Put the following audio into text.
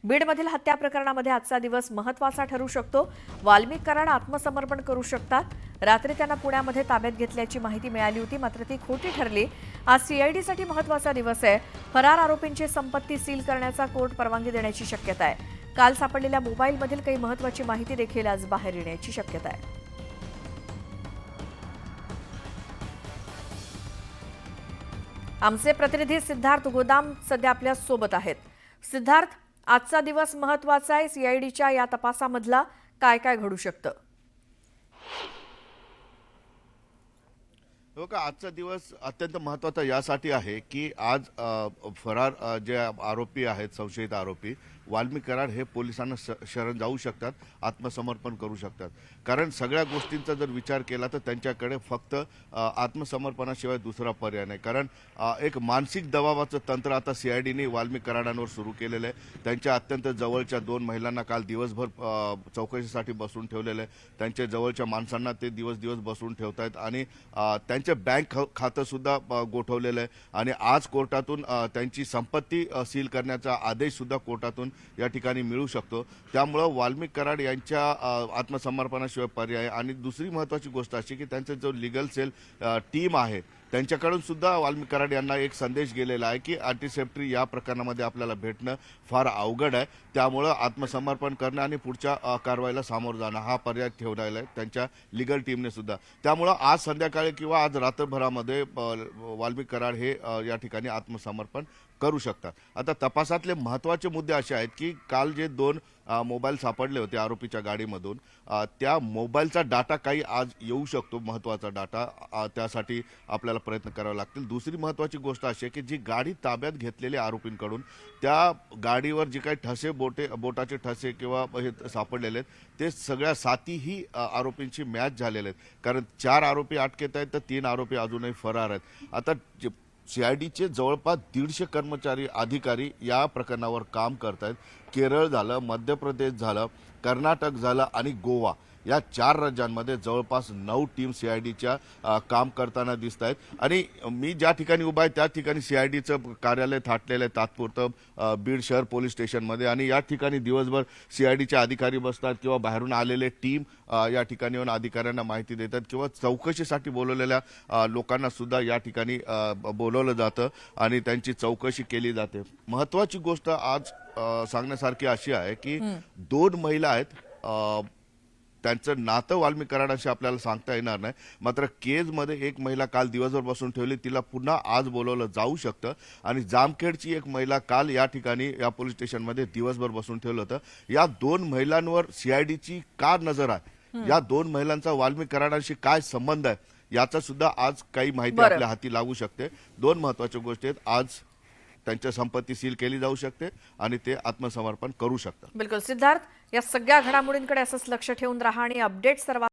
बीडमधील हत्या प्रकरणामध्ये आजचा दिवस महत्त्वाचा ठरू शकतो। वाल्मिक कराड आत्मसमर्पण करू शकतात। रात्री त्यांना पुण्यामध्ये ताब्यात घेतल्याची माहिती मिळाली होती, मात्र ती खोटी ठरली। आज सीआयडीसाठी महत्त्वाचा दिवस आहे। फरार आरोपींची संपत्ती सील करण्याचा कोर्ट परवानगी देण्याची शक्यता आहे। काल सापडलेल्या मोबाईलमधील काही महत्त्वाची माहिती देखील आज बाहेर येण्याची शक्यता आहे। आमचे प्रतिनिधी सिद्धार्थ गोदाम सध्या आपल्या सोबत आहेत। सिद्धार्थ, आजचा दिवस महत्त्वाचा आहे। सीआयडीच्या या तपासामधला काय काय घडू शकतं? हो का, आजचा दिवस अत्यंत महत्त्वाचा यासाठी आहे की आज फरार जे आरोपी आहेत, संशयित आरोपी वाल्मिक कराड हे पोलिसांना शरण जाऊ शकतात, आत्मसमर्पण करू शकतात। कारण सगळ्या गोष्टींचा जर विचार केला तर त्यांच्याकडे फक्त आत्मसमर्पणाशिवाय दुसरा पर्याय नाही। कारण एक मानसिक दबावाचं तंत्र आता सीआयडीने वाल्मिक कराडांवर सुरू केलेलं आहे। त्यांच्या अत्यंत जवळच्या 2 महिलांना काल दिवसभर चौकशीसाठी बसून ठेवलेलं आहे। त्यांच्या जवळच्या माणसांना ते दिवस बसून ठेवतायत आणि त्यांचे बँक खातं सुद्धा गोठवलेलं आहे आणि आज कोर्टातून त्यांची संपत्ती सील करण्याचा आदेश सुद्धा कोर्टातून या ठिकाणी मिळू शकतो। त्यामुळे वाल्मिक कराड यांच्या आत्मसमर्पणाशिवाय पर्याय। आणि दुसरी महत्त्वाची गोष्ट अशी की त्यांचा जो लीगल सेल टीम आहे त्यांच्याकडून सुद्धा वाल्मिक कराड यांना एक संदेश गेलेला आहे की अँटिसेप्टरी या प्रकरणामध्ये आपल्याला भेटणं फार अवघड आहे। त्यामुळे आत्मसमर्पण करणं आणि पुढच्या कारवाईला सामोरं जाणं हा पर्याय ठेवलेला आहे त्यांच्या लीगल टीमने सुद्धा। त्यामुळे आज संध्याकाळी किंवा आज रात्रभरामध्ये वाल्मिक कराड हे या ठिकाणी आत्मसमर्पण करू शकतात। आता तपासातले महत्त्वाचे मुद्दे असे आहेत की काल जे 2 मोबाईल सापडले होते आरोपीच्या गाडीमधून, त्या मोबाईलचा डाटा काही आज येऊ शकतो, महत्त्वाचा डाटा। त्यासाठी आपल्याला प्रयत्न करावे लागतील। दुसरी महत्त्वाची गोष्ट अशी आहे की जी गाडी ताब्यात घेतलेल्या आरोपींकडून त्या गाडीवर जे काही ठसे बोटाचे ठसे किंवा हे सापडलेले आहेत ते सगळ्या 7ही आरोपींची मॅच झालेले आहेत। कारण 4 आरोपी अटकेत आहेत तर 3 आरोपी अजूनही फरार आहेत। आता सीआयडीचे जवळपास 150 कर्मचारी अधिकारी या प्रकरणावर काम करत आहेत। केरळ झालं, मध्य प्रदेश झालं, कर्नाटक झालं आणि गोवा या 4 राज्यांमध्ये जवळपास 9 टीम सीआयडीच्या काम करताना दिसत आहेत। आणि मी ज्या ठिकाणी उभा आहे त्या ठिकाणी सीआयडीचं कार्यालय थाटलेलं आहे तात्पुरतं बीड शहर पोलीस स्टेशनमध्ये। आणि या ठिकाणी दिवसभर सीआयडीचे अधिकारी बसतात किंवा बाहेरून आलेले टीम या ठिकाणी येऊन अधिकाऱ्यांना माहिती देतात किंवा चौकशीसाठी बोलवलेल्या लोकांना सुद्धा या ठिकाणी बोलवलं जातं आणि त्यांची चौकशी केली जाते। महत्त्वाची गोष्ट आज सांगण्यासारखी अशी आहे की 2 महिला आहेत, त्यांचं नातं वाल्मिक कराडाशी आपल्याला सांगता येणार नाही, मात्र केजमध्ये एक महिला काल दिवसभर बसून ठेवली, तिला पुन्हा आज बोलवलं जाऊ शकतं। आणि जामखेडची एक महिला काल या ठिकाणी या पोलीस स्टेशनमध्ये दिवसभर बसून ठेवलं होतं। या 2 महिलांवर सीआयडीची का नजर आहे, या 2 महिलांचा वाल्मिक कराडाशी काय संबंध आहे याचा सुद्धा आज काही माहिती आपल्या हाती लागू शकते। 2 महत्त्वाच्या गोष्टी आहेत, आज त्यांच्या संपत्ती सील केली जाऊ शकते आणि ते आत्मसमर्पण करू शकतात। बिलकुल सिद्धार्थ, या सगळ्या घडामोडींकडे असंच लक्ष ठेवून राहा आणि अपडेट सर्व